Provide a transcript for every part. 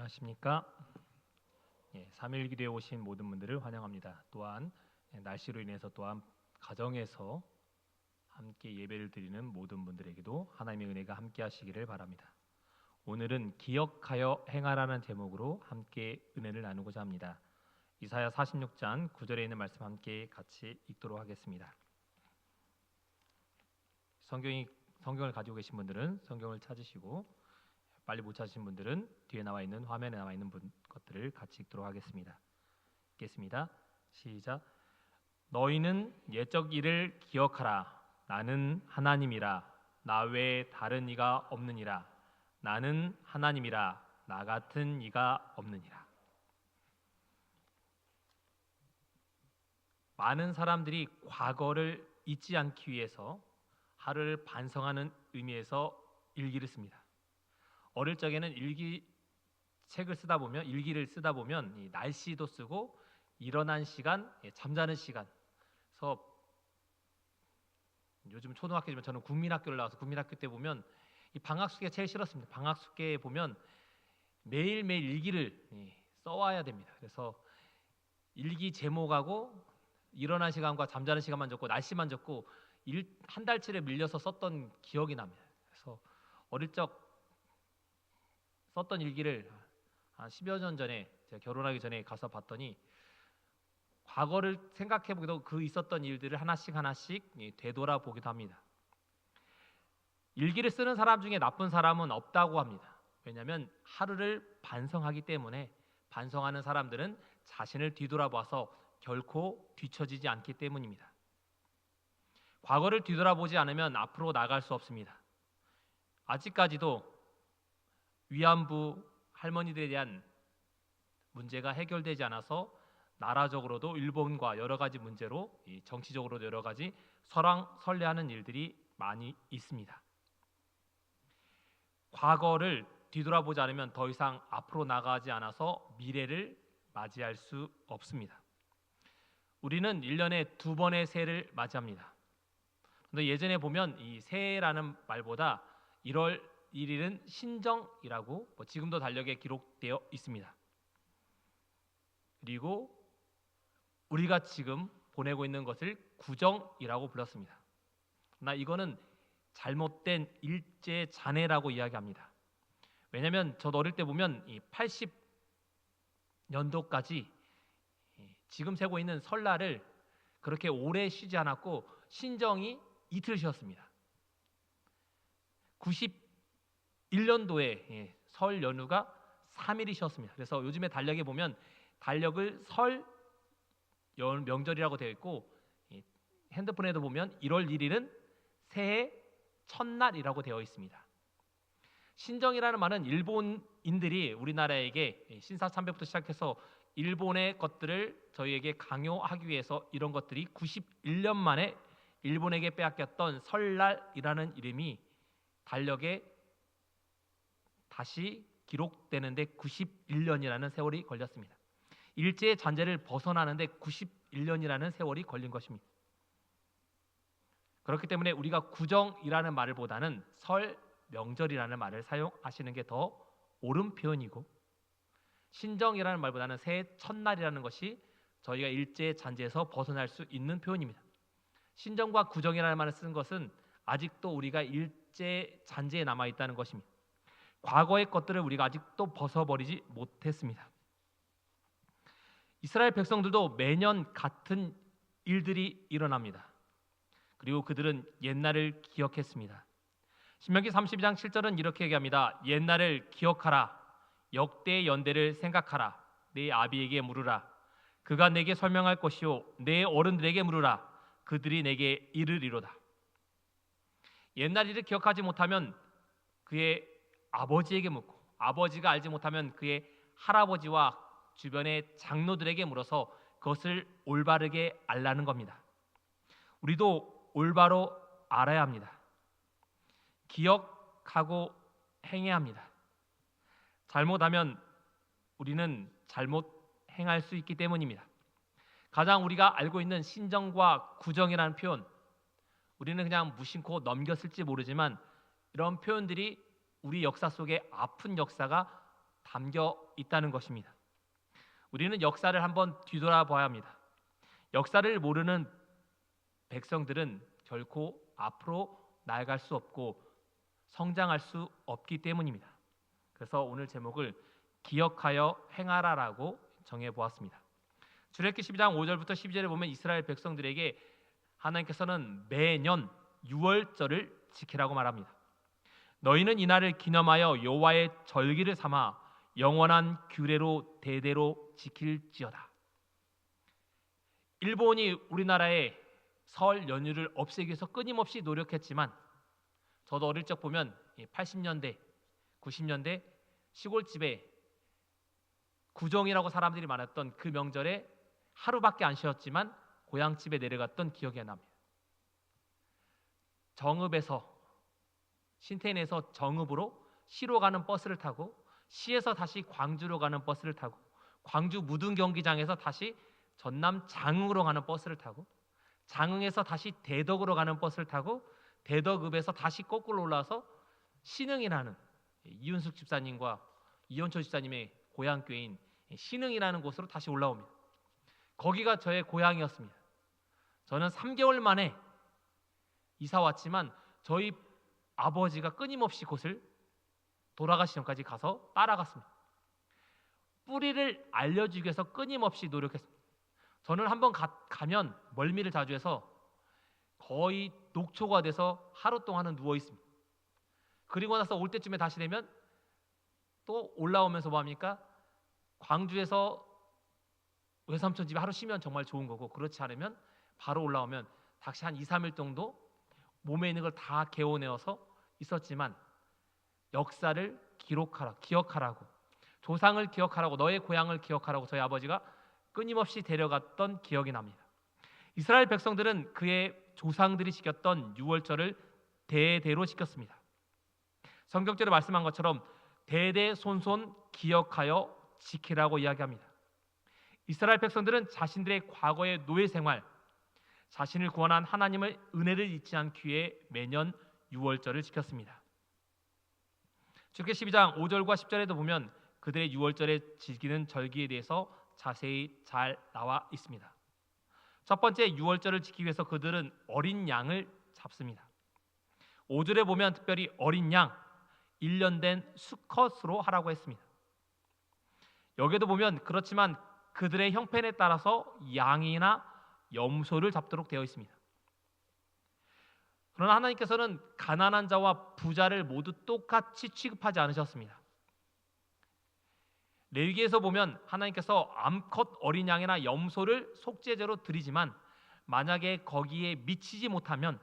안녕하십니까? 3일 기도에 오신 모든 분들을 환영합니다. 또한 날씨로 인해서 또한 가정에서 함께 예배를 드리는 모든 분들에게도 하나님의 은혜가 함께 하시기를 바랍니다. 오늘은 기억하여 행하라는 제목으로 함께 은혜를 나누고자 합니다. 이사야 46장 9절에 있는 말씀 함께 같이 읽도록 하겠습니다. 성경을 가지고 계신 분들은 성경을 찾으시고 빨리 못 찾으신 분들은 뒤에 나와 있는 화면에 나와 있는 것들을 같이 읽도록 하겠습니다. 읽겠습니다. 시작. 너희는 옛적 일을 기억하라. 나는 하나님이라. 나 외에 다른 이가 없느니라. 나는 하나님이라. 나 같은 이가 없느니라. 많은 사람들이 과거를 잊지 않기 위해서 하루를 반성하는 의미에서 일기를 씁니다. 어릴 적에는 일기를 쓰다 보면 이 날씨도 쓰고 일어난 시간, 잠자는 시간. 그래서 요즘 초등학교지만 저는 국민학교를 나와서 국민학교 때 보면 이 방학 숙제가 제일 싫었습니다. 방학 숙제에 보면 매일매일 일기를 써와야 됩니다. 그래서 일기 제목하고 일어난 시간과 잠자는 시간만 적고 날씨만 적고 한 달치를 밀려서 썼던 기억이 납니다. 그래서 어릴 적 썼던 일기를 한 10여 년 전에 제가 결혼하기 전에 가서 봤더니 과거를 생각해 보기도 그 있었던 일들을 하나씩 되돌아보기도 합니다. 일기를 쓰는 사람 중에 나쁜 사람은 없다고 합니다. 왜냐하면 하루를 반성하기 때문에 반성하는 사람들은 자신을 뒤돌아봐서 결코 뒤처지지 않기 때문입니다. 과거를 뒤돌아보지 않으면 앞으로 나갈 수 없습니다. 아직까지도 위안부 할머니들에 대한 문제가 해결되지 않아서 나라적으로도 일본과 여러 가지 문제로 정치적으로도 여러 가지 설레하는 일들이 많이 있습니다. 과거를 뒤돌아보지 않으면 더 이상 앞으로 나가지 않아서 미래를 맞이할 수 없습니다. 우리는 1년에 2번의 새해를 맞이합니다. 그런데 예전에 보면 이 새해라는 말보다 1월 1일은 신정이라고 지금도 달력에 기록되어 있습니다. 그리고 우리가 지금 보내고 있는 것을 구정이라고 불렀습니다. 그러나 이거는 잘못된 일제 잔해라고 이야기합니다. 왜냐하면 저도 어릴 때 보면 이 80년도까지 지금 세고 있는 설날을 그렇게 오래 쉬지 않았고 신정이 이틀 쉬었습니다. 91년도에 설 연휴가 3일이 쉬었습니다. 그래서 요즘에 달력에 보면 달력을 설 명절이라고 되어 있고 핸드폰에도 보면 1월 1일은 새해 첫날이라고 되어 있습니다. 신정이라는 말은 일본인들이 우리나라에게 신사참배부터 시작해서 일본의 것들을 저희에게 강요하기 위해서 이런 것들이 91년 만에 일본에게 빼앗겼던 설날이라는 이름이 달력에 다시 기록되는데 91년이라는 세월이 걸렸습니다. 일제의 잔재를 벗어나는데 91년이라는 세월이 걸린 것입니다. 그렇기 때문에 우리가 구정이라는 말을 보다는 설 명절이라는 말을 사용하시는 게 더 옳은 표현이고 신정이라는 말보다는 새해 첫날이라는 것이 저희가 일제의 잔재에서 벗어날 수 있는 표현입니다. 신정과 구정이라는 말을 쓴 것은 아직도 우리가 일제 잔재에 남아 있다는 것입니다. 과거의 것들을 우리가 아직도 벗어버리지 못했습니다. 이스라엘 백성들도 매년 같은 일들이 일어납니다. 그리고 그들은 옛날을 기억했습니다. 신명기 32장 7절은 이렇게 얘기합니다. 옛날을 기억하라. 역대의 연대를 생각하라. 내 아비에게 물으라. 그가 내게 설명할 것이요 내 어른들에게 물으라. 그들이 내게 이르리로다. 옛날 일을 기억하지 못하면 그의 아버지에게 묻고 아버지가 알지 못하면 그의 할아버지와 주변의 장로들에게 물어서 그것을 올바르게 알라는 겁니다. 우리도 올바로 알아야 합니다. 기억하고 행해야 합니다. 잘못하면 우리는 잘못 행할 수 있기 때문입니다. 가장 우리가 알고 있는 신정과 구정이라는 표현, 우리는 그냥 무심코 넘겼을지 모르지만 이런 표현들이 우리 역사 속에 아픈 역사가 담겨 있다는 것입니다. 우리는 역사를 한번 뒤돌아봐야 합니다. 역사를 모르는 백성들은 결코 앞으로 나아갈 수 없고 성장할 수 없기 때문입니다. 그래서 오늘 제목을 기억하여 행하라라고 정해보았습니다. 출애굽기 12장 5절부터 12절에 보면 이스라엘 백성들에게 하나님께서는 매년 유월절을 지키라고 말합니다. 너희는 이날을 기념하여 여호와의 절기를 삼아 영원한 규례로 대대로 지킬지어다. 일본이 우리나라의 설 연휴를 없애기 위해서 끊임없이 노력했지만 저도 어릴 적 보면 80년대, 90년대 시골집에 구정이라고 사람들이 많았던 그 명절에 하루밖에 안 쉬었지만 고향집에 내려갔던 기억이 납니다. 정읍에서 신태인에서 정읍으로 시로 가는 버스를 타고 시에서 다시 광주로 가는 버스를 타고 광주 무등 경기장에서 다시 전남 장흥으로 가는 버스를 타고 장흥에서 다시 대덕으로 가는 버스를 타고 대덕읍에서 다시 거꾸로 올라와서 신흥이라는 이윤숙 집사님과 이현초 집사님의 고향교회인 신흥이라는 곳으로 다시 올라옵니다. 거기가 저의 고향이었습니다. 저는 3개월 만에 이사 왔지만 저희 아버지가 끊임없이 곳을 돌아가시 전까지 가서 따라갔습니다. 뿌리를 알려주기 위해서 끊임없이 노력했습니다. 저는 한번 가면 멀미를 자주 해서 거의 녹초가 돼서 하루 동안은 누워 있습니다. 그리고 나서 올 때쯤에 다시 되면 또 올라오면서 뭐 합니까? 광주에서 외삼촌 집에 하루 쉬면 정말 좋은 거고 그렇지 않으면 바로 올라오면 다시 한 2, 3일 정도 몸에 있는 걸 다 개워내어서 있었지만 역사를 기억하라고 조상을 기억하라고 너의 고향을 기억하라고 저희 아버지가 끊임없이 데려갔던 기억이 납니다. 이스라엘 백성들은 그의 조상들이 지켰던 유월절을 대대로 지켰습니다. 성경절에 말씀한 것처럼 대대손손 기억하여 지키라고 이야기합니다. 이스라엘 백성들은 자신들의 과거의 노예 생활, 자신을 구원한 하나님의 은혜를 잊지 않기 위해 매년 유월절을 지켰습니다. 출애굽기 12장 5절과 10절에도 보면 그들의 유월절에 지키는 절기에 대해서 자세히 잘 나와 있습니다. 첫 번째 유월절을 지키기 위해서 그들은 어린 양을 잡습니다. 5절에 보면 특별히 어린 양 1년 된 수컷으로 하라고 했습니다. 여기도 보면 그렇지만 그들의 형편에 따라서 양이나 염소를 잡도록 되어 있습니다. 그러나 하나님께서는 가난한 자와 부자를 모두 똑같이 취급하지 않으셨습니다. 레위기에서 보면 하나님께서 암컷 어린 양이나 염소를 속죄제로 드리지만 만약에 거기에 미치지 못하면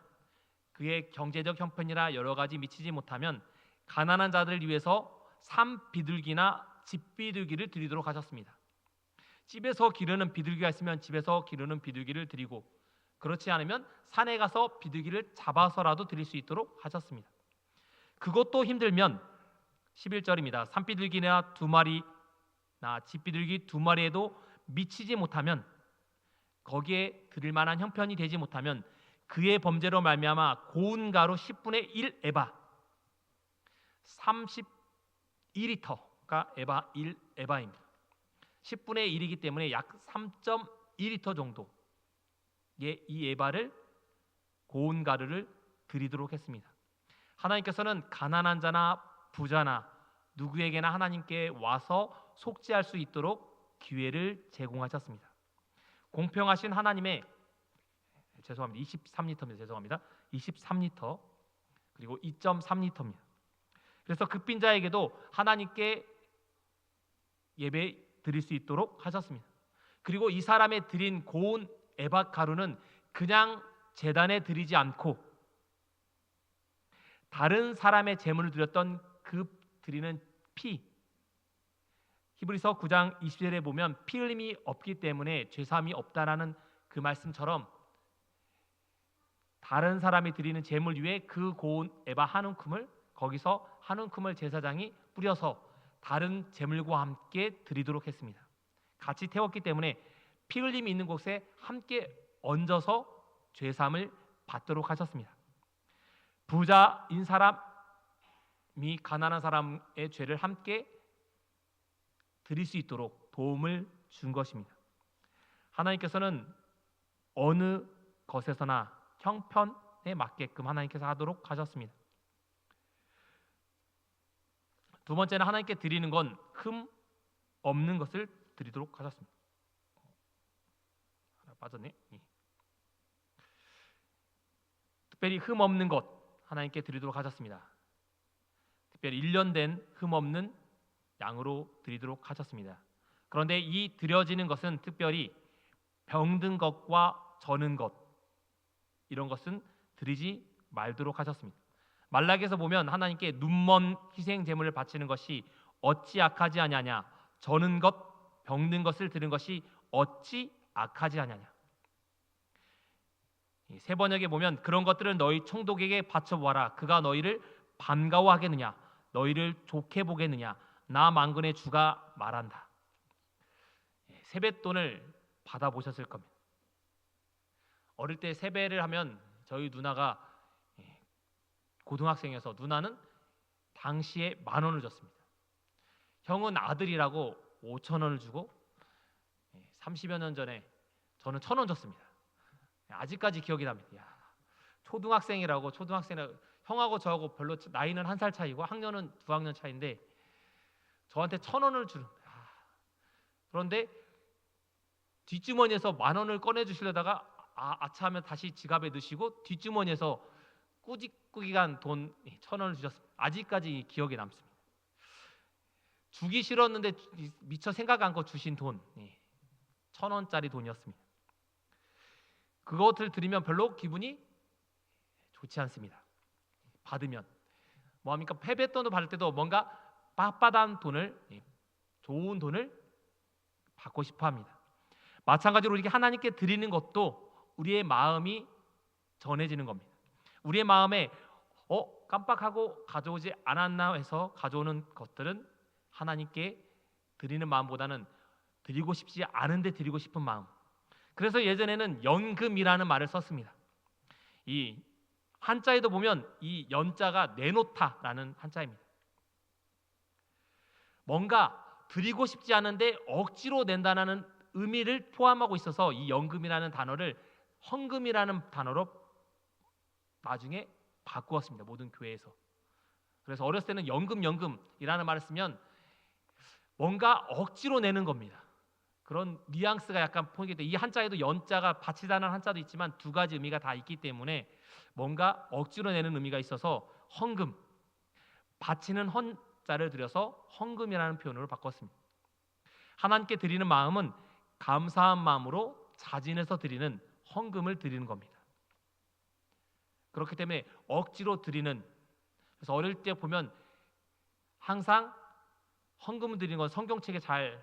그의 경제적 형편이나 여러 가지 미치지 못하면 가난한 자들을 위해서 산비둘기나 집비둘기를 드리도록 하셨습니다. 집에서 기르는 비둘기가 있으면 집에서 기르는 비둘기를 드리고 그렇지 않으면 산에 가서 비둘기를 잡아서라도 드릴 수 있도록 하셨습니다. 그것도 힘들면 11절입니다. 산비둘기나 2마리나 집비둘기 2마리에도 미치지 못하면 거기에 드릴 만한 형편이 되지 못하면 그의 범죄로 말미암아 고운 가루 10분의 1 에바 31리터가 에바 1 에바입니다. 10분의 1이기 때문에 약 3.2리터 정도의 이 에바를 고운 가루를 드리도록 했습니다. 하나님께서는 가난한 자나 부자나 누구에게나 하나님께 와서 속죄할 수 있도록 기회를 제공하셨습니다. 공평하신 하나님의 23리터입니다. 23리터 그리고 2.3리터입니다. 그래서 극빈자에게도 하나님께 예배 드릴 수 있도록 하셨습니다. 그리고 이 사람의 드린 고운 에바 가루는 그냥 제단에 드리지 않고 다른 사람의 제물을 드렸던 그 드리는 피 히브리서 9장 20절에 보면 피 흘림이 없기 때문에 죄사함이 없다라는 그 말씀처럼 다른 사람이 드리는 제물 위에 그 고운 에바 한 움큼을 거기서 한 움큼을 제사장이 뿌려서 다른 제물과 함께 드리도록 했습니다. 같이 태웠기 때문에 피 흘림이 있는 곳에 함께 얹어서 죄사함을 받도록 하셨습니다. 부자인 사람이 가난한 사람의 죄를 함께 드릴 수 있도록 도움을 준 것입니다. 하나님께서는 어느 것에서나 형편에 맞게끔 하나님께서 하도록 하셨습니다. 두 번째는 하나님께 드리는 건 흠 없는 것을 드리도록 하셨습니다. 하나 빠졌네. 특별히 흠 없는 것 하나님께 드리도록 하셨습니다. 특별히 1년 된 흠 없는 양으로 드리도록 하셨습니다. 그런데 이 드려지는 것은 특별히 병든 것과 저는 것 이런 것은 드리지 말도록 하셨습니다. 말라기에서 보면 하나님께 눈먼 희생 제물을 바치는 것이 어찌 악하지 아니하냐, 저는 것 병든 것을 드는 것이 어찌 악하지 아니하냐. 세 번역에 보면 그런 것들을 너희 총독에게 바쳐보아라. 그가 너희를 반가워하겠느냐, 너희를 좋게 보겠느냐, 나 만군의 주가 말한다. 세뱃돈을 받아보셨을 겁니다. 어릴 때 세배를 하면 저희 누나가 고등학생이어서 누나는 당시에 10,000원을 줬습니다. 형은 아들이라고 5,000원을 주고 30여 년 전에 저는 1,000원 줬습니다. 아직까지 기억이 납니다. 야, 초등학생이라고 형하고 저하고 별로 나이는 1살 차이고 학년은 2학년 차이인데 저한테 1,000원을 주는 거야. 그런데 뒷주머니에서 10,000원을 꺼내 주시려다가 아차하면 다시 지갑에 넣으시고 뒷주머니에서 꾸깃꾸깃한 돈 1,000원을 주셨습니다. 아직까지 기억에 남습니다. 주기 싫었는데 미처 생각 않고 주신 돈 1,000원짜리 돈이었습니다. 그것을 드리면 별로 기분이 좋지 않습니다. 받으면 뭐합니까? 패배돈을 받을 때도 뭔가 빳빳한 돈을, 좋은 돈을 받고 싶어합니다. 마찬가지로 이렇게 하나님께 드리는 것도 우리의 마음이 전해지는 겁니다. 우리의 마음에 깜빡하고 가져오지 않았나 해서 가져오는 것들은 하나님께 드리는 마음보다는 드리고 싶지 않은데 드리고 싶은 마음. 그래서 예전에는 연금이라는 말을 썼습니다. 이 한자에도 보면 이 연자가 내놓다라는 한자입니다. 뭔가 드리고 싶지 않은데 억지로 낸다는 의미를 포함하고 있어서 이 연금이라는 단어를 헌금이라는 단어로 나중에 바꾸었습니다. 모든 교회에서. 그래서 어렸을 때는 연금이라는 말을 쓰면 뭔가 억지로 내는 겁니다. 그런 뉘앙스가 약간 포인트 돼. 이 한자에도 연자가 바치다는 한자도 있지만 두 가지 의미가 다 있기 때문에 뭔가 억지로 내는 의미가 있어서 헌금, 바치는 헌자를 들여서 헌금이라는 표현으로 바꿨습니다. 하나님께 드리는 마음은 감사한 마음으로 자진해서 드리는 헌금을 드리는 겁니다. 그렇기 때문에 억지로 드리는, 그래서 어릴 때 보면 항상 헌금을 드리는 건 성경책에 잘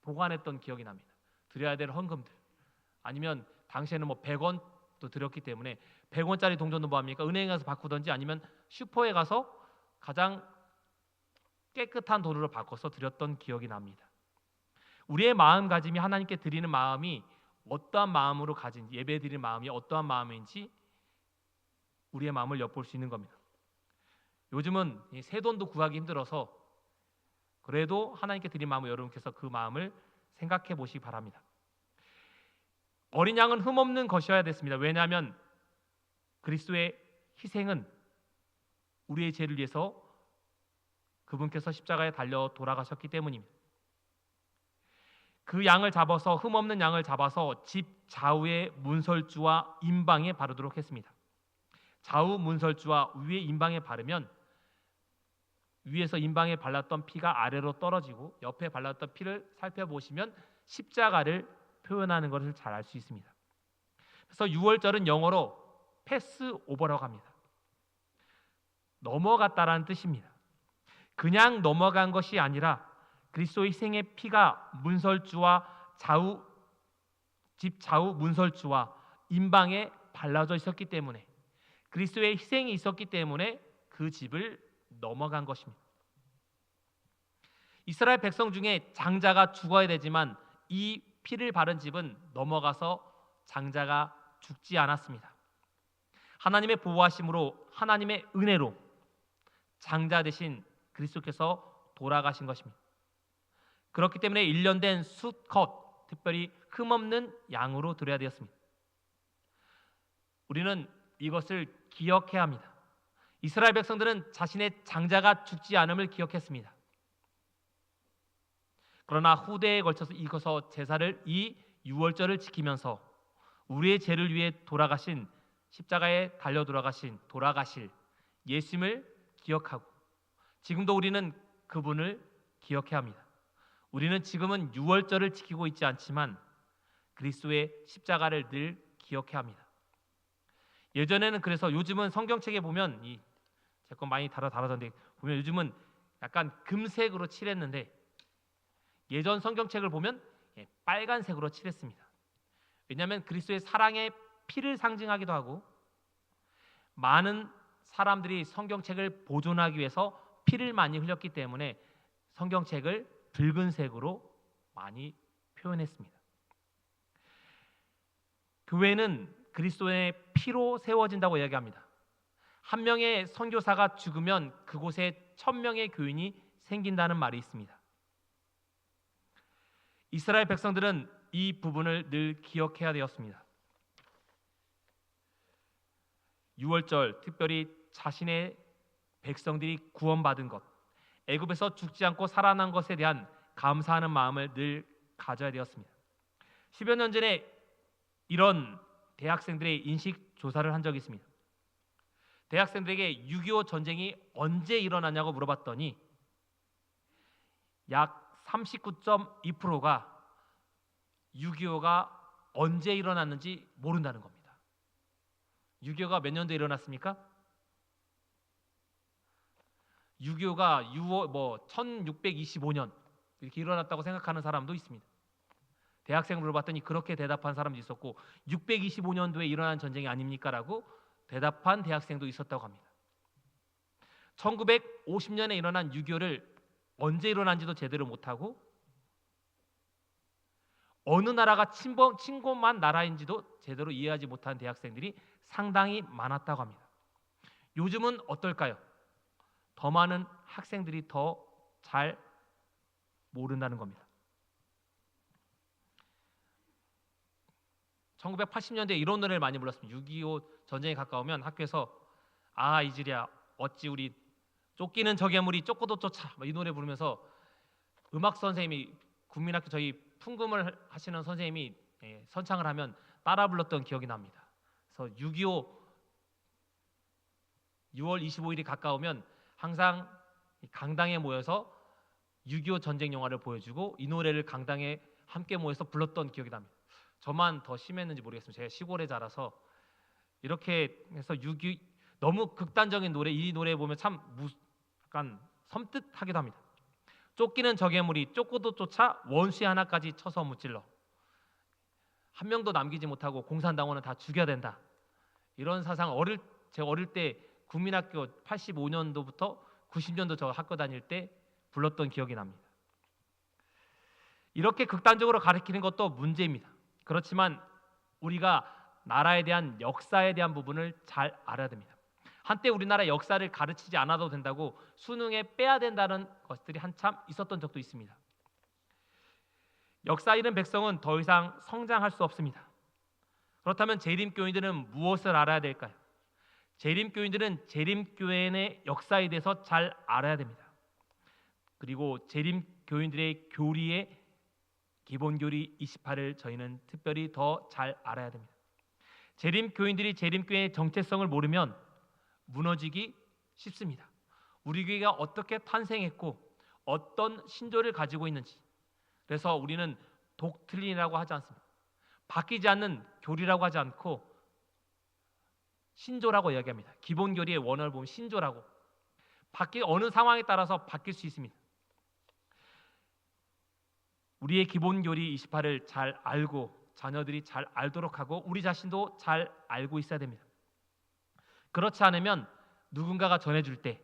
보관했던 기억이 납니다. 드려야 될 헌금들. 아니면 당시에는 뭐 100원도 드렸기 때문에 100원짜리 동전도 뭐합니까? 은행에 가서 바꾸든지 아니면 슈퍼에 가서 가장 깨끗한 돈으로 바꿔서 드렸던 기억이 납니다. 우리의 마음가짐이 하나님께 드리는 마음이 어떠한 마음으로 가진, 예배 드리는 마음이 어떠한 마음인지 우리의 마음을 엿볼 수 있는 겁니다. 요즘은 새 돈도 구하기 힘들어서 그래도 하나님께 드린 마음을 여러분께서 그 마음을 생각해 보시기 바랍니다. 어린 양은 흠없는 것이어야 됐습니다. 왜냐하면 그리스도의 희생은 우리의 죄를 위해서 그분께서 십자가에 달려 돌아가셨기 때문입니다. 그 양을 잡아서, 흠없는 양을 잡아서 집 좌우의 문설주와 임방에 바르도록 했습니다. 좌우 문설주와 위에 임방에 바르면 위에서 임방에 발랐던 피가 아래로 떨어지고 옆에 발랐던 피를 살펴보시면 십자가를 표현하는 것을 잘 알 수 있습니다. 그래서 6월절은 영어로 패스오버라고 합니다. 넘어갔다라는 뜻입니다. 그냥 넘어간 것이 아니라 그리스도의 희생의 피가 문설주와 집 좌우 문설주와 임방에 발라져 있었기 때문에, 그리스도의 희생이 있었기 때문에 그 집을 넘어간 것입니다. 이스라엘 백성 중에 장자가 죽어야 되지만 이 피를 바른 집은 넘어가서 장자가 죽지 않았습니다. 하나님의 보호하심으로, 하나님의 은혜로 장자 대신 그리스도께서 돌아가신 것입니다. 그렇기 때문에 일련된 수컷, 특별히 흠없는 양으로 드려야 되었습니다. 우리는 이것을 기억해야 합니다. 이스라엘 백성들은 자신의 장자가 죽지 않음을 기억했습니다. 그러나 후대에 걸쳐서 이것서 제사를 이 유월절을 지키면서 우리의 죄를 위해 돌아가신 십자가에 달려 돌아가실 예수님을 기억하고 지금도 우리는 그분을 기억해야 합니다. 우리는 지금은 유월절을 지키고 있지 않지만 그리스도의 십자가를 늘 기억해야 합니다. 예전에는 그래서 요즘은 성경책에 보면 제 건 많이 달아졌는데 보면 요즘은 약간 금색으로 칠했는데 예전 성경책을 보면 빨간색으로 칠했습니다. 왜냐하면 그리스도의 사랑의 피를 상징하기도 하고 많은 사람들이 성경책을 보존하기 위해서 피를 많이 흘렸기 때문에 성경책을 붉은색으로 많이 표현했습니다. 교회는 그리스도의 피로 세워진다고 이야기합니다. 한 명의 선교사가 죽으면 그곳에 1000명의 교인이 생긴다는 말이 있습니다. 이스라엘 백성들은 이 부분을 늘 기억해야 되었습니다. 유월절, 특별히 자신의 백성들이 구원받은 것, 애굽에서 죽지 않고 살아난 것에 대한 감사하는 마음을 늘 가져야 되었습니다. 10여 년 전에 이런 대학생들의 인식 조사를 한 적이 있습니다. 대학생들에게 6.25 전쟁이 언제 일어나냐고 물어봤더니 약 39.2%가 6.25가 언제 일어났는지 모른다는 겁니다. 6.25가 몇 년도에 일어났습니까? 6.25가 1625년 이렇게 일어났다고 생각하는 사람도 있습니다. 대학생을 물어봤더니 그렇게 대답한 사람도 있었고 625년도에 일어난 전쟁이 아닙니까? 라고 대답한 대학생도 있었다고 합니다. 1950년에 일어난 6.25를 언제 일어난지도 제대로 못하고 어느 나라가 침공한 나라인지도 제대로 이해하지 못한 대학생들이 상당히 많았다고 합니다. 요즘은 어떨까요? 더 많은 학생들이 더 잘 모른다는 겁니다. 1980년대에 이런 노래를 많이 불렀습니다. 6.25 전쟁이 가까우면 학교에서 이즈리야 어찌 우리 쫓기는 적의 무리 쫓고도 쫓아 이 노래 부르면서 음악 선생님이 국민학교 저희 풍금을 하시는 선생님이 선창을 하면 따라 불렀던 기억이 납니다. 그래서 6.25 6월 25일이 가까우면 항상 강당에 모여서 6.25 전쟁 영화를 보여주고 이 노래를 강당에 함께 모여서 불렀던 기억이 납니다. 저만 더 심했는지 모르겠습니다. 제가 시골에 자라서 이렇게 해서 6.25 너무 극단적인 노래 이 노래 보면 참 약간 섬뜩하기도 합니다. 쫓기는 적의 무리 쫓고도 쫓아 원수의 하나까지 쳐서 무찔러 한 명도 남기지 못하고 공산당원은 다 죽여야 된다. 이런 사상 제가 어릴 때 국민학교 85년도부터 90년도 저 학교 다닐 때 불렀던 기억이 납니다. 이렇게 극단적으로 가르치는 것도 문제입니다. 그렇지만 우리가 나라에 대한 역사에 대한 부분을 잘 알아야 됩니다. 한때 우리나라 역사를 가르치지 않아도 된다고 수능에 빼야 된다는 것들이 한참 있었던 적도 있습니다. 역사 잃은 백성은 더 이상 성장할 수 없습니다. 그렇다면 재림교인들은 무엇을 알아야 될까요? 재림교인들은 재림교회의 역사에 대해서 잘 알아야 됩니다. 그리고 재림교인들의 교리의 기본교리 28을 저희는 특별히 더 잘 알아야 됩니다. 재림교인들이 재림교회의 정체성을 모르면 무너지기 쉽습니다. 우리 교회가 어떻게 탄생했고 어떤 신조를 가지고 있는지, 그래서 우리는 독트린이라고 하지 않습니다. 바뀌지 않는 교리라고 하지 않고 신조라고 이야기합니다. 기본교리의 원어를 보면 신조라고. 어느 상황에 따라서 바뀔 수 있습니다. 우리의 기본교리 28을 잘 알고 자녀들이 잘 알도록 하고 우리 자신도 잘 알고 있어야 됩니다. 그렇지 않으면 누군가가 전해줄 때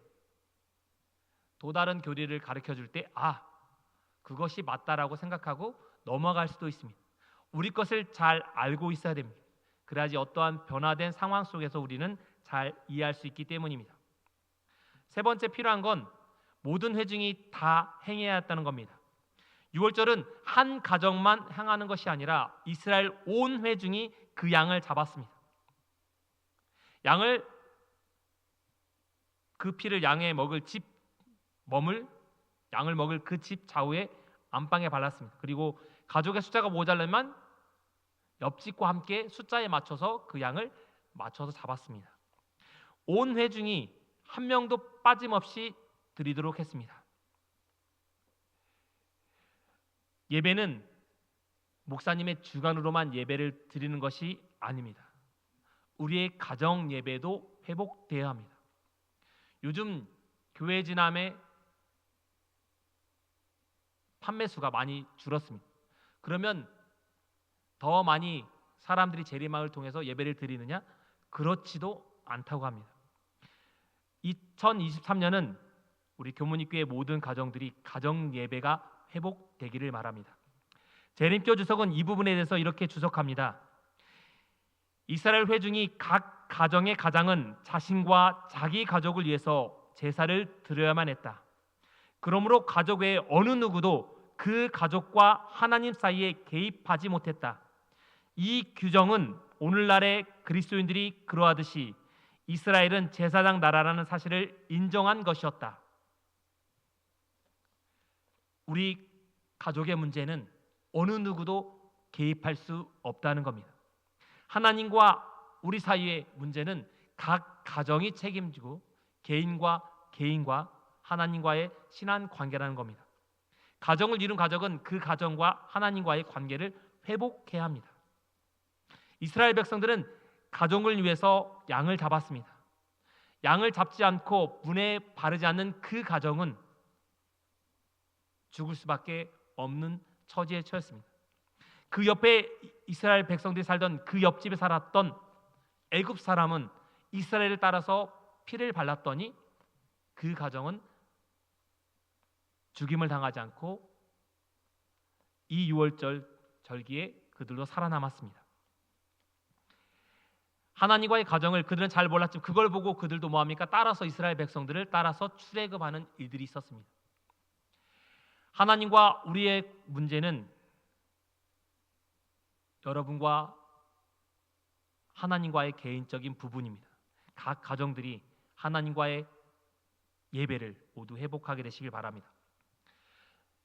또 다른 교리를 가르쳐줄 때 그것이 맞다라고 생각하고 넘어갈 수도 있습니다. 우리 것을 잘 알고 있어야 됩니다. 그래야지 어떠한 변화된 상황 속에서 우리는 잘 이해할 수 있기 때문입니다. 세 번째 필요한 건 모든 회중이 다 행해야 했다는 겁니다. 유월절은 한 가정만 향하는 것이 아니라 이스라엘 온 회중이 그 양을 잡았습니다. 양을 그 피를 양을 먹을 그 집 좌우에 안방에 발랐습니다. 그리고 가족의 숫자가 모자라면 옆집과 함께 숫자에 맞춰서 그 양을 맞춰서 잡았습니다. 온 회중이 한 명도 빠짐없이 드리도록 했습니다. 예배는 목사님의 주관으로만 예배를 드리는 것이 아닙니다. 우리의 가정 예배도 회복되어야 합니다. 요즘 교회 진함의 판매 수가 많이 줄었습니다. 그러면 더 많이 사람들이 재림하를 통해서 예배를 드리느냐? 그렇지도 않다고 합니다. 2023년은 우리 교문입교의 모든 가정들이 가정 예배가 회복되기를 바랍니다. 재림교 주석은 이 부분에 대해서 이렇게 주석합니다. 이스라엘 회중이 각 가정의 가장은 자신과 자기 가족을 위해서 제사를 드려야만 했다. 그러므로 가족 외에 어느 누구도 그 가족과 하나님 사이에 개입하지 못했다. 이 규정은 오늘날의 그리스도인들이 그러하듯이 이스라엘은 제사장 나라라는 사실을 인정한 것이었다. 우리 가족의 문제는 어느 누구도 개입할 수 없다는 겁니다. 하나님과 우리 사이의 문제는 각 가정이 책임지고 개인과 하나님과의 신한 관계라는 겁니다. 가정을 이룬 가족은 그 가정과 하나님과의 관계를 회복해야 합니다. 이스라엘 백성들은 가족을 위해서 양을 잡았습니다. 양을 잡지 않고 문에 바르지 않는 그 가정은 죽을 수밖에 없는 처지에 처했습니다. 그 옆에 이스라엘 백성들이 살던 그 옆집에 살았던 애굽 사람은 이스라엘을 따라서 피를 발랐더니 그 가정은 죽임을 당하지 않고 이 유월절 절기에 그들도 살아남았습니다. 하나님과의 가정을 그들은 잘 몰랐지만 그걸 보고 그들도 뭐합니까? 따라서 이스라엘 백성들을 따라서 출애굽하는 일들이 있었습니다. 하나님과 우리의 문제는 여러분과 하나님과의 개인적인 부분입니다. 각 가정들이 하나님과의 예배를 모두 회복하게 되시길 바랍니다.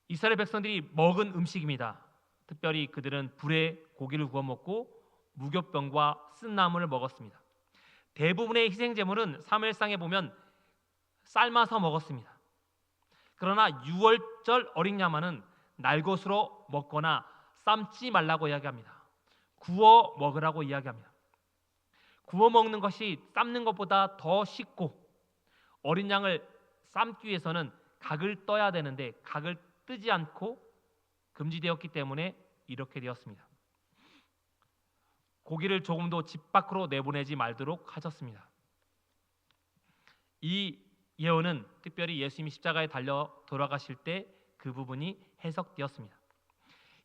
이스라엘 백성들이 먹은 음식입니다. 특별히 그들은 불에 고기를 구워 먹고 무교병과 쓴 나물을 먹었습니다. 대부분의 희생제물은 사무엘상에 보면 삶아서 먹었습니다. 그러나 유월절 어린 양만은 날것으로 먹거나 삶지 말라고 이야기합니다. 구워 먹으라고 이야기합니다. 구워 먹는 것이 삶는 것보다 더 쉽고 어린 양을 삶기 위해서는 각을 떠야 되는데 각을 뜨지 않고 금지되었기 때문에 이렇게 되었습니다. 고기를 조금도 집 밖으로 내보내지 말도록 하셨습니다. 이 예언은 특별히 예수님이 십자가에 달려 돌아가실 때 그 부분이 해석되었습니다.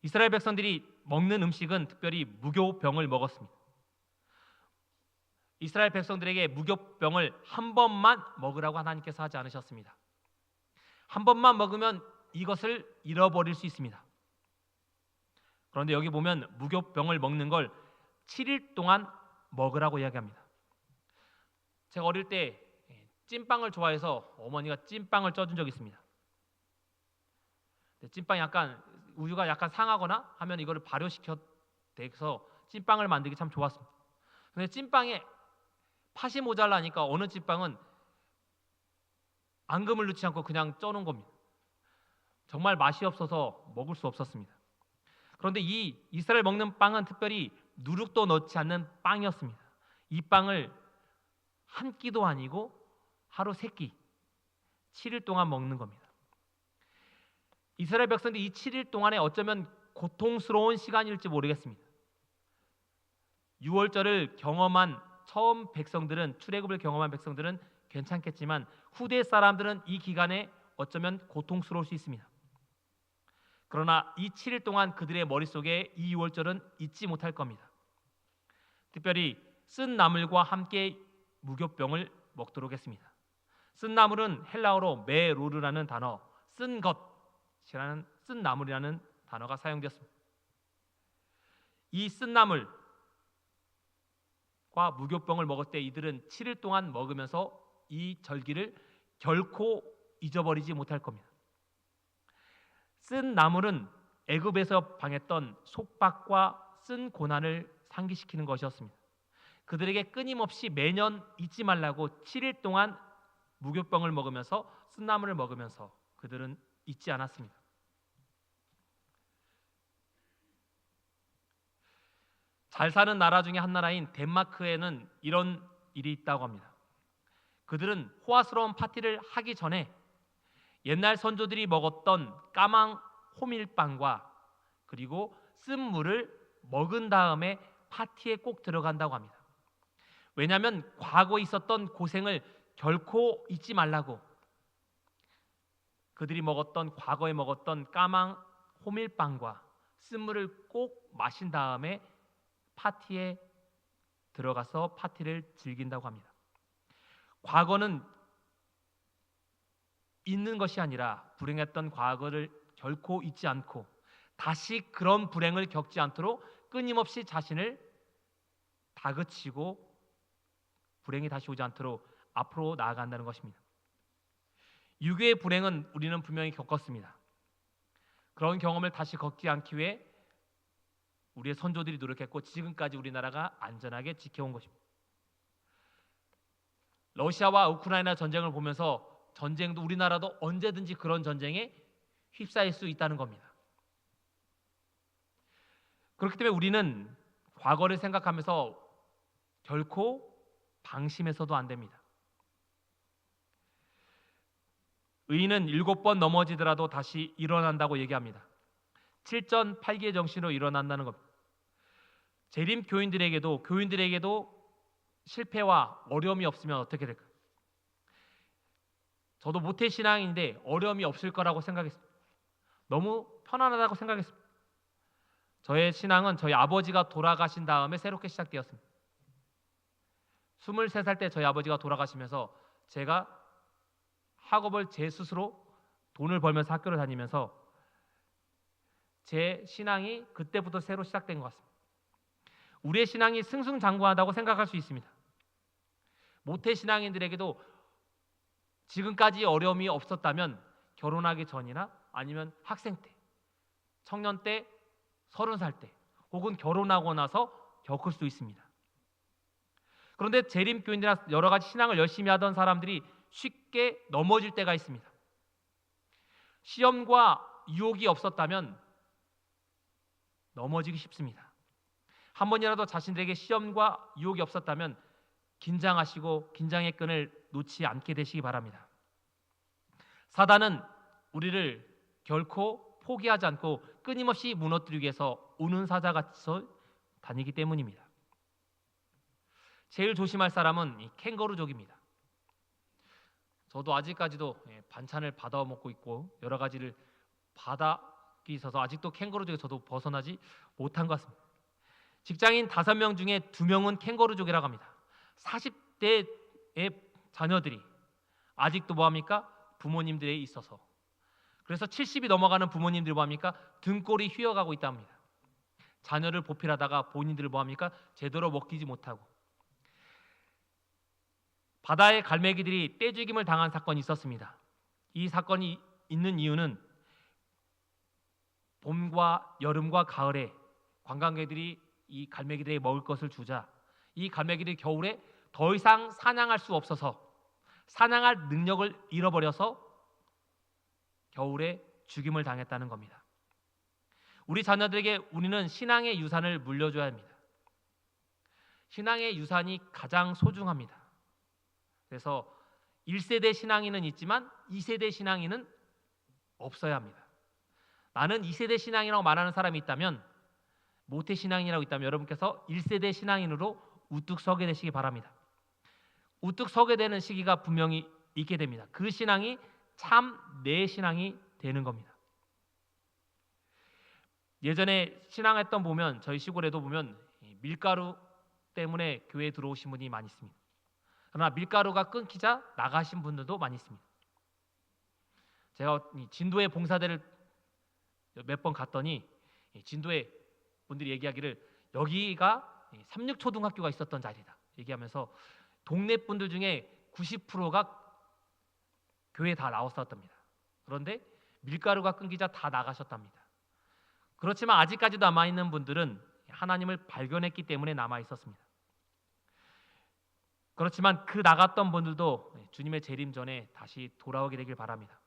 이스라엘 백성들이 먹는 음식은 특별히 무교병을 먹었습니다. 이스라엘 백성들에게 무교병을 한 번만 먹으라고 하나님께서 하지 않으셨습니다. 한 번만 먹으면 이것을 잃어버릴 수 있습니다. 그런데 여기 보면 무교병을 먹는 걸 7일 동안 먹으라고 이야기합니다. 제가 어릴 때 찐빵을 좋아해서 어머니가 찐빵을 쪄준 적이 있습니다. 찐빵이 우유가 약간 상하거나 하면 이거를 발효시켜서 찐빵을 만들기 참 좋았습니다. 근데 찐빵에 팥이 모자라니까 어느 찐빵은 앙금을 넣지 않고 그냥 쪄놓은 겁니다. 정말 맛이 없어서 먹을 수 없었습니다. 그런데 이 이스라엘 먹는 빵은 특별히 누룩도 넣지 않는 빵이었습니다. 이 빵을 한 끼도 아니고 하루 3끼 7일 동안 먹는 겁니다. 이스라엘 백성들이 이 7일 동안에 어쩌면 고통스러운 시간일지 모르겠습니다. 유월절을 경험한 처음 백성들은 출애굽을 경험한 백성들은 괜찮겠지만 후대 사람들은 이 기간에 어쩌면 고통스러울 수 있습니다. 그러나 이 7일 동안 그들의 머릿속에 이 유월절은 잊지 못할 겁니다. 특별히 쓴 나물과 함께 무교병을 먹도록 했습니다. 쓴 나물은 헬라어로 메로르라는 단어, 쓴 것이라는 쓴나물이라는 단어가 사용되었습니다. 이 쓴나물과 무교병을 먹을 때 이들은 7일 동안 먹으면서 이 절기를 결코 잊어버리지 못할 겁니다. 쓴 나물은 애굽에서 당했던 속박과 쓴 고난을 상기시키는 것이었습니다. 그들에게 끊임없이 매년 잊지 말라고 7일 동안 무교병을 먹으면서 쓴 나물을 먹으면서 그들은 잊지 않았습니다. 잘 사는 나라 중에 한 나라인 덴마크에는 이런 일이 있다고 합니다. 그들은 호화스러운 파티를 하기 전에 옛날 선조들이 먹었던 까망 호밀빵과 그리고 쓴 물을 먹은 다음에 파티에 꼭 들어간다고 합니다. 왜냐하면 과거에 있었던 고생을 결코 잊지 말라고 그들이 과거에 먹었던 까망 호밀빵과 쓴 물을 꼭 마신 다음에 파티에 들어가서 파티를 즐긴다고 합니다. 과거는 잊는 것이 아니라 불행했던 과거를 결코 잊지 않고 다시 그런 불행을 겪지 않도록 끊임없이 자신을 다그치고 불행이 다시 오지 않도록 앞으로 나아간다는 것입니다. 유교의 불행은 우리는 분명히 겪었습니다. 그런 경험을 다시 겪지 않기 위해 우리의 선조들이 노력했고 지금까지 우리나라가 안전하게 지켜온 것입니다. 러시아와 우크라이나 전쟁을 보면서 전쟁도 우리나라도 언제든지 그런 전쟁에 휩싸일 수 있다는 겁니다. 그렇기 때문에 우리는 과거를 생각하면서 결코 방심해서도 안 됩니다. 의인은 7번 넘어지더라도 다시 일어난다고 얘기합니다. 7전 8기의 정신으로 일어난다는 겁니다. 재림 교인들에게도 실패와 어려움이 없으면 어떻게 될까요? 저도 모태신앙인데 어려움이 없을 거라고 생각했습니다. 너무 편안하다고 생각했습니다. 저의 신앙은 저희 아버지가 돌아가신 다음에 새롭게 시작되었습니다. 23살 때 저희 아버지가 돌아가시면서 제가 학업을 제 스스로 돈을 벌면서 학교를 다니면서 제 신앙이 그때부터 새로 시작된 것 같습니다. 우리의 신앙이 승승장구하다고 생각할 수 있습니다. 모태신앙인들에게도 지금까지 어려움이 없었다면 결혼하기 전이나 아니면 학생 때, 청년 때, 30살 때 혹은 결혼하고 나서 겪을 수 있습니다. 그런데 재림교인들이나 여러 가지 신앙을 열심히 하던 사람들이 쉽게 넘어질 때가 있습니다. 시험과 유혹이 없었다면 넘어지기 쉽습니다. 한 번이라도 자신들에게 시험과 유혹이 없었다면 긴장하시고 긴장의 끈을 놓지 않게 되시기 바랍니다. 사단은 우리를 결코 포기하지 않고 끊임없이 무너뜨리기 위해서 우는 사자같이 다니기 때문입니다. 제일 조심할 사람은 이 캥거루족입니다. 저도 아직까지도 반찬을 받아 먹고 있고 여러 가지를 받아기 있어서 아직도 캥거루족에 저도 벗어나지 못한 것 같습니다. 직장인 5명 중에 2명은 캥거루족이라고 합니다. 40대의 자녀들이 아직도 뭐합니까? 부모님들에 있어서. 그래서 70이 넘어가는 부모님들이 뭐합니까? 등골이 휘어가고 있답니다. 자녀를 보필하다가 본인들을 뭐합니까? 제대로 먹이지 못하고. 바다의 갈매기들이 떼죽임을 당한 사건이 있었습니다. 이 사건이 있는 이유는 봄과 여름과 가을에 관광객들이 이 갈매기들에게 먹을 것을 주자 이 갈매기들이 겨울에 더 이상 사냥할 수 없어서 사냥할 능력을 잃어버려서 겨울에 죽임을 당했다는 겁니다. 우리 자녀들에게 우리는 신앙의 유산을 물려줘야 합니다. 신앙의 유산이 가장 소중합니다. 그래서 1세대 신앙인은 있지만 2세대 신앙인은 없어야 합니다. 나는 2세대 신앙이라고 말하는 사람이 있다면 모태 신앙이라고 있다면 여러분께서 1세대 신앙인으로 우뚝 서게 되시기 바랍니다. 우뚝 서게 되는 시기가 분명히 있게 됩니다. 그 신앙이 참 내 신앙이 되는 겁니다. 예전에 신앙했던 보면 저희 시골에도 보면 밀가루 때문에 교회에 들어오신 분이 많이 있습니다. 그러나 밀가루가 끊기자 나가신 분들도 많이 있습니다. 제가 진도의 봉사대를 몇 번 갔더니 진도에 분들이 얘기하기를 여기가 삼육초등학교가 있었던 자리다 얘기하면서 동네 분들 중에 90%가 교회에 다 나왔었답니다. 그런데 밀가루가 끊기자 다 나가셨답니다. 그렇지만 아직까지도 남아있는 분들은 하나님을 발견했기 때문에 남아있었습니다. 그렇지만 그 나갔던 분들도 주님의 재림 전에 다시 돌아오게 되길 바랍니다.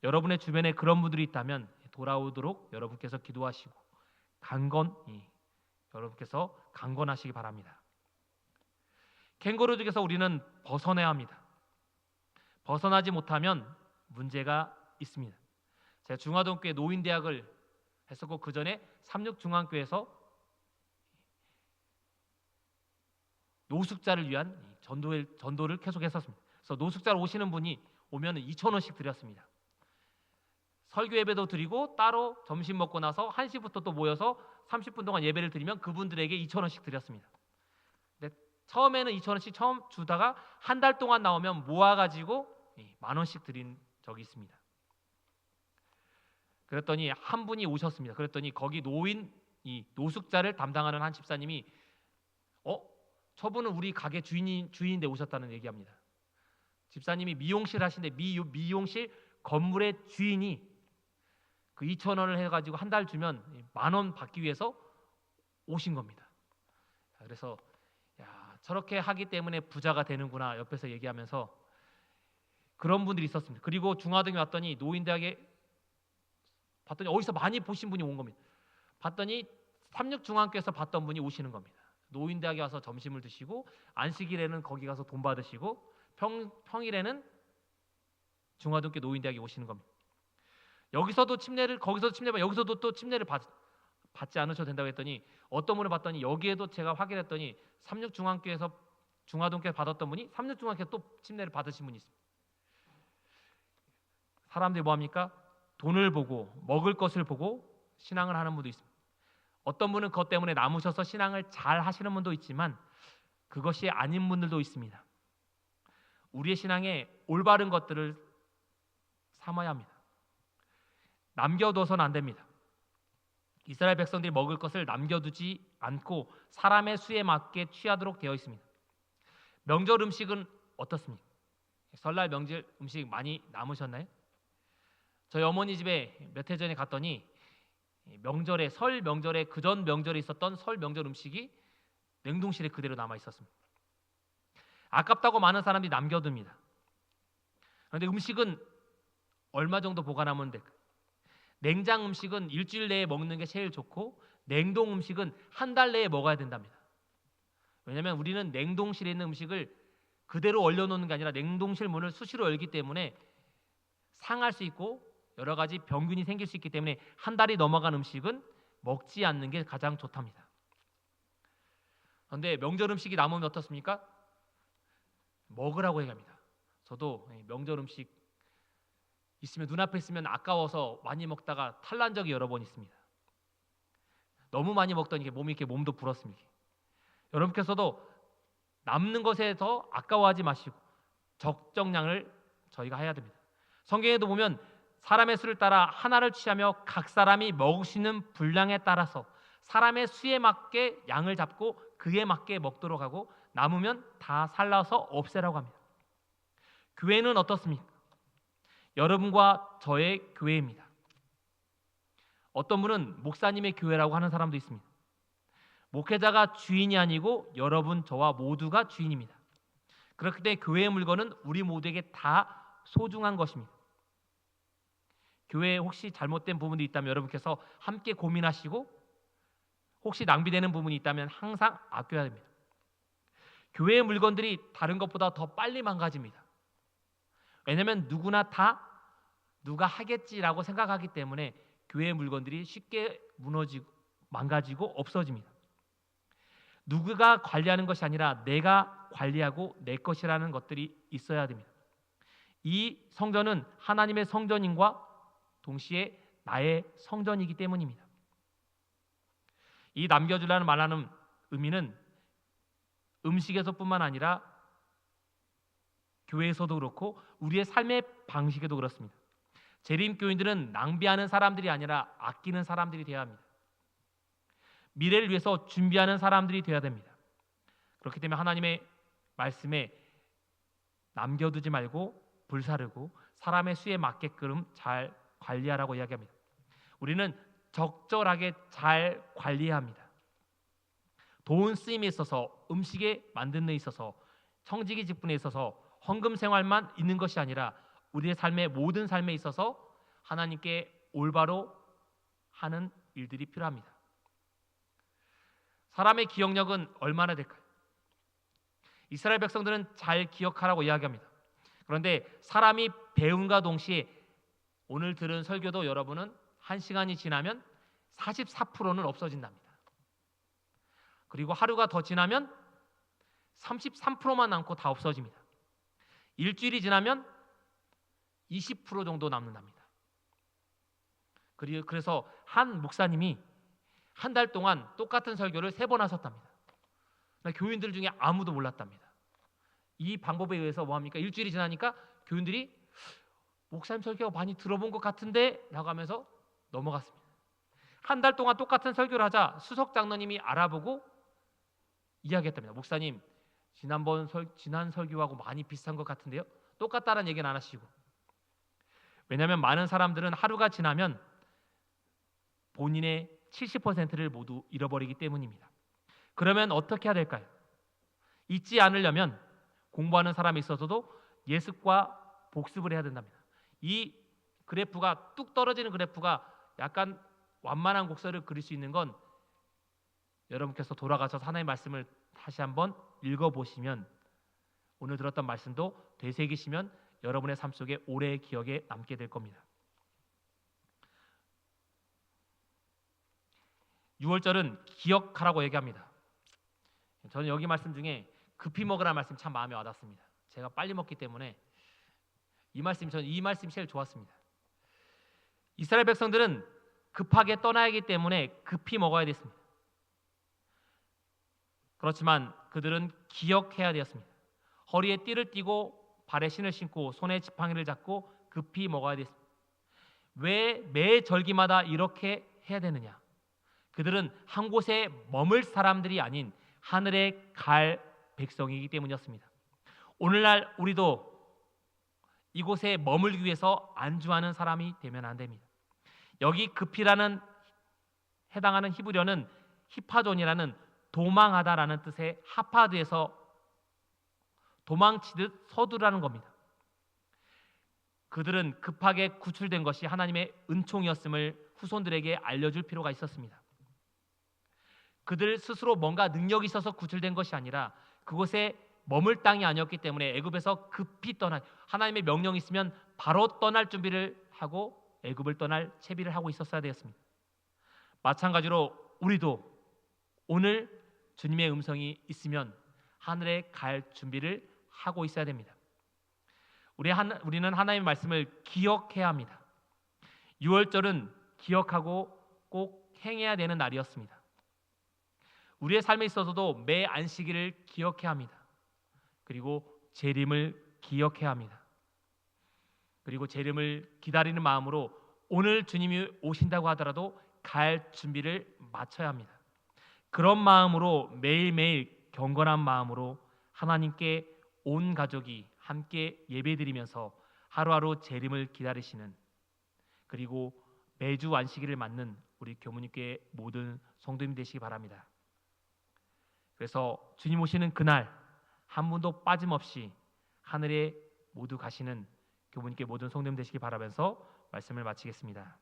여러분의 주변에 그런 분들이 있다면 돌아오도록 여러분께서 기도하시고 여러분께서 강건하시기 바랍니다. 캥거루족에서 우리는 벗어나야 합니다. 벗어나지 못하면 문제가 있습니다. 제가 중화동교회 노인대학을 했었고 그 전에 삼육중앙교회에서 노숙자를 위한 전도를 계속했었습니다. 그래서 노숙자로 오시는 분이 오면 2,000원씩 드렸습니다. 설교 예배도 드리고 따로 점심 먹고 나서 1시부터 또 모여서 30분 동안 예배를 드리면 그분들에게 2,000원씩 드렸습니다. 근데 처음에는 2,000원씩 처음 주다가 한 달 동안 나오면 모아가지고 10,000원씩 드린 적이 있습니다. 그랬더니 한 분이 오셨습니다. 그랬더니 거기 노숙자를 담당하는 한 집사님이 저분은 우리 가게 주인인데 오셨다는 얘기합니다. 집사님이 미용실 하신데 미용실 건물의 주인이 그 2,000원을 해가지고 한 달 주면 10,000원 받기 위해서 오신 겁니다. 그래서 저렇게 하기 때문에 부자가 되는구나 옆에서 얘기하면서 그런 분들이 있었습니다. 그리고 중화동에 왔더니 노인대학에 봤더니 어디서 많이 보신 분이 온 겁니다. 봤더니 삼육중앙교에서 봤던 분이 오시는 겁니다. 노인대학에 와서 점심을 드시고 안식일에는 거기 가서 돈 받으시고 평일에는 중화동교 노인대학에 오시는 겁니다. 여기서도 침례를 거기서도 침례 여기서도 또 침례를 받지 않으셔도 된다고 했더니 어떤 분을 봤더니 여기에도 제가 확인했더니 삼육중앙교에서 중화동교에 받았던 분이 삼육중앙교에 또 침례를 받으신 분이 있습니다. 사람들이 뭐합니까? 돈을 보고 먹을 것을 보고 신앙을 하는 분도 있습니다. 어떤 분은 그것 때문에 남으셔서 신앙을 잘 하시는 분도 있지만 그것이 아닌 분들도 있습니다. 우리의 신앙에 올바른 것들을 삼아야 합니다. 남겨둬서는 안 됩니다. 이스라엘 백성들이 먹을 것을 남겨두지 않고 사람의 수에 맞게 취하도록 되어 있습니다. 명절 음식은 어떻습니까? 설날 명절 음식 많이 남으셨나요? 저희 어머니 집에 몇 해 전에 갔더니 명절에 설 명절에 그전 명절에 있었던 설 명절 음식이 냉동실에 그대로 남아 있었습니다. 아깝다고 많은 사람들이 남겨둡니다. 그런데 음식은 얼마 정도 보관하면 될까요? 냉장 음식은 일주일 내에 먹는 게 제일 좋고 냉동 음식은 한 달 내에 먹어야 된답니다. 왜냐하면 우리는 냉동실에 있는 음식을 그대로 얼려놓는 게 아니라 냉동실 문을 수시로 열기 때문에 상할 수 있고 여러 가지 병균이 생길 수 있기 때문에 한 달이 넘어간 음식은 먹지 않는 게 가장 좋답니다. 그런데 명절 음식이 남으면 어떻습니까? 먹으라고 얘기합니다. 저도 명절 음식 있으면 눈앞에 있으면 아까워서 많이 먹다가 탈난 적이 여러 번 있습니다. 너무 많이 먹더니 몸이 이렇게 몸도 불었습니다. 여러분께서도 남는 것에 더 아까워하지 마시고 적정량을 저희가 해야 됩니다. 성경에도 보면 사람의 수를 따라 하나를 취하며 각 사람이 먹을 수 있는 분량에 따라서 사람의 수에 맞게 양을 잡고 그에 맞게 먹도록 하고 남으면 다 살라서 없애라고 합니다. 교회는 어떻습니까? 여러분과 저의 교회입니다. 어떤 분은 목사님의 교회라고 하는 사람도 있습니다. 목회자가 주인이 아니고 여러분 저와 모두가 주인입니다. 그렇기 때문에 교회의 물건은 우리 모두에게 다 소중한 것입니다. 교회에 혹시 잘못된 부분이 있다면 여러분께서 함께 고민하시고 혹시 낭비되는 부분이 있다면 항상 아껴야 됩니다. 교회의 물건들이 다른 것보다 더 빨리 망가집니다. 왜냐하면 누구나 다 누가 하겠지라고 생각하기 때문에 교회의 물건들이 쉽게 무너지고 망가지고 없어집니다. 누구가 관리하는 것이 아니라 내가 관리하고 내 것이라는 것들이 있어야 됩니다. 이 성전은 하나님의 성전인과 동시에 나의 성전이기 때문입니다. 이 남겨주라는 말하는 의미는 음식에서뿐만 아니라 교회에서도 그렇고 우리의 삶의 방식에도 그렇습니다. 재림 교인들은 낭비하는 사람들이 아니라 아끼는 사람들이 되어야 합니다. 미래를 위해서 준비하는 사람들이 되어야 됩니다. 그렇기 때문에 하나님의 말씀에 남겨두지 말고 불사르고 사람의 수에 맞게끔 잘 관리하라고 이야기합니다. 우리는 적절하게 잘 관리해야 합니다. 돈 쓰임에 있어서, 음식에 만드는 데 있어서, 청지기 직분에 있어서 헌금 생활만 있는 것이 아니라 우리의 삶의 모든 삶에 있어서 하나님께 올바로 하는 일들이 필요합니다. 사람의 기억력은 얼마나 될까요? 이스라엘 백성들은 잘 기억하라고 이야기합니다. 그런데 사람이 배움과 동시에 오늘 들은 설교도 여러분은 1시간이 지나면 44%는 없어진답니다. 그리고 하루가 더 지나면 33%만 남고 다 없어집니다. 일주일이 지나면 20% 정도 남는답니다. 그래서 한 목사님이 한 달 동안 똑같은 설교를 3번 하셨답니다. 교인들 중에 아무도 몰랐답니다. 이 방법에 의해서 뭐합니까? 일주일이 지나니까 교인들이 목사님 설교 많이 들어본 것 같은데 라고 하면서 넘어갔습니다. 한 달 동안 똑같은 설교를 하자 수석 장로님이 알아보고 이야기했답니다. 목사님, 지난 설교하고 많이 비슷한 것 같은데요? 똑같다는 얘기는 안 하시고. 왜냐하면 많은 사람들은 하루가 지나면 본인의 70%를 모두 잃어버리기 때문입니다. 그러면 어떻게 해야 될까요? 잊지 않으려면 공부하는 사람이 있어서도 예습과 복습을 해야 된답니다. 이 그래프가 뚝 떨어지는 그래프가 약간 완만한 곡선을 그릴 수 있는 건 여러분께서 돌아가셔서 하나님의 말씀을 다시 한번 읽어보시면, 오늘 들었던 말씀도 되새기시면 여러분의 삶 속에 오래 기억에 남게 될 겁니다. 6월절은 기억하라고 얘기합니다. 저는 여기 말씀 중에 급히 먹으라는 말씀 참 마음에 와닿습니다. 제가 빨리 먹기 때문에 저는 이 말씀이 제일 좋았습니다. 이스라엘 백성들은 급하게 떠나야 하기 때문에 급히 먹어야 됐습니다. 그렇지만 그들은 기억해야 되었습니다. 허리에 띠를 띠고 발에 신을 신고 손에 지팡이를 잡고 급히 먹어야 됐습니다. 왜 매 절기마다 이렇게 해야 되느냐? 그들은 한 곳에 머물 사람들이 아닌 하늘에 갈 백성이기 때문이었습니다. 오늘날 우리도 이곳에 머물기 위해서 안주하는 사람이 되면 안 됩니다. 여기 급히라는 해당하는 히브리어는 히파존이라는 도망하다라는 뜻의 하파드에서 도망치듯 서두라는 겁니다. 그들은 급하게 구출된 것이 하나님의 은총이었음을 후손들에게 알려줄 필요가 있었습니다. 그들 스스로 뭔가 능력이 있어서 구출된 것이 아니라 그곳에 머물 땅이 아니었기 때문에 애굽에서 급히 하나님의 명령이 있으면 바로 떠날 준비를 하고 애굽을 떠날 채비를 하고 있었어야 되었습니다. 마찬가지로 우리도 오늘 주님의 음성이 있으면 하늘에 갈 준비를 하고 있어야 됩니다. 우리는 하나님의 말씀을 기억해야 합니다. 6월절은 기억하고 꼭 행해야 되는 날이었습니다. 우리의 삶에 있어서도 매 안식일을 기억해야 합니다. 그리고 재림을 기억해야 합니다. 그리고 재림을 기다리는 마음으로 오늘 주님이 오신다고 하더라도 갈 준비를 마쳐야 합니다. 그런 마음으로 매일매일 경건한 마음으로 하나님께 온 가족이 함께 예배드리면서 하루하루 재림을 기다리시는, 그리고 매주 안식일을 맞는 우리 교무님께 모든 성도님 되시기 바랍니다. 그래서 주님 오시는 그날 한 분도 빠짐없이 하늘에 모두 가시는 교무님께 모든 성도님 되시기 바라면서 말씀을 마치겠습니다.